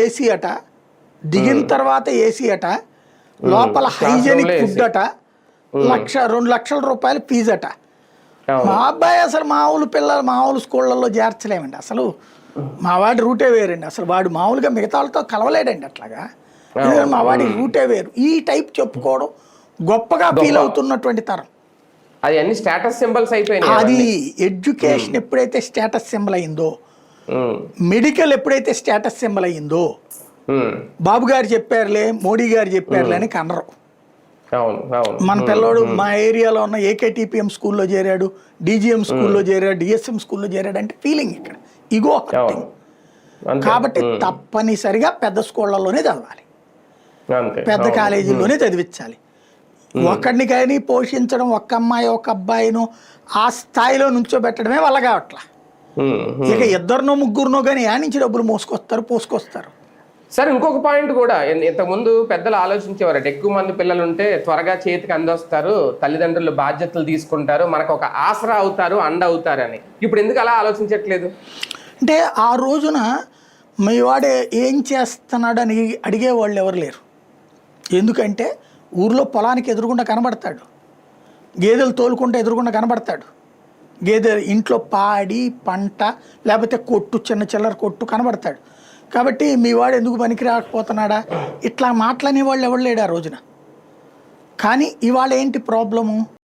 AC అట, దిగిన తర్వాత ఏసీ అట, లోపల హైజెనిక్ ఫుడ్ అట, 1-2 లక్షల రూపాయలు ఫీజు అట. మా అబ్బాయి అసలు మామూలు పిల్లలు మామూలు స్కూళ్ళల్లో చేర్చలేమండి. అసలు మా వాడి రూటే వేరండి. అసలు వాడు మామూలుగా మిగతా వాళ్ళతో కలవలేడండి అట్లాగా. మా వాడి రూటే వేరు. ఈ టైప్ చెప్పుకోవడం గొప్పగా ఫీల్ అవుతున్నటువంటి తరం. అది అన్ని స్టేటస్ సింబల్స్ అయిపోయినాయి. అది ఎడ్యుకేషన్ ఎప్పుడైతే స్టేటస్ సింబల్ అయిందో, మెడికల్ ఎప్పుడైతే స్టేటస్ సింబల్ అయ్యిందో, బాబు గారు చెప్పారులే, మోడీ గారు చెప్పారులే అని కనరు. మన పిల్లోడు మా ఏరియాలో ఉన్న ఏకేటీపీఎం స్కూల్లో చేరాడు, డీజీఎం స్కూల్లో చేరాడు, డిఎస్ఎం స్కూల్లో చేరాడు అంటే ఫీలింగ్ ఇక్కడ ఇగో హర్టింగ్. కాబట్టి తప్పనిసరిగా పెద్ద స్కూళ్ళలోనే చదవాలి, పెద్ద కాలేజీల్లోనే చదివించాలి. ఒక్కడిని కానీ పోషించడం, ఒక్క అమ్మాయి ఒక అబ్బాయిను ఆ స్థాయిలో నుంచోబెట్టడమే వల్ల కావట్లా. ఇక 2-3 కానీ ఆ నుంచి డబ్బులు పోసుకొస్తారు. సరే, ఇంకొక పాయింట్ కూడా, ఇంతకుముందు పెద్దలు ఆలోచించేవారట, ఎక్కువ మంది పిల్లలు ఉంటే త్వరగా చేతికి అందొస్తారు, తల్లిదండ్రులు బాధ్యతలు తీసుకుంటారు, మనకు ఒక ఆసరా అవుతారు, అండ అవుతారని. ఇప్పుడు ఎందుకు అలా ఆలోచించట్లేదు? అంటే ఆ రోజున మీ వాడే ఏం చేస్తున్నాడు అని అడిగేవాళ్ళు ఎవరు లేరు. ఎందుకంటే ఊర్లో పొలానికి ఎదురుగుండా కనబడతాడు, గేదెలు తోలుకుంటే ఎదురుగుండా కనబడతాడు, గేదె ఇంట్లో పాడి పంట లేకపోతే కొట్టు, చిన్న చిల్లర కొట్టు కనబడతాడు. కాబట్టి మీ వాడు ఎందుకు పనికి రాకపోతున్నాడా ఇట్లా మాట్లాడే వాళ్ళు ఎవరు లేడు ఆ రోజున. కానీ ఇవాళ ఏంటి ప్రాబ్లము?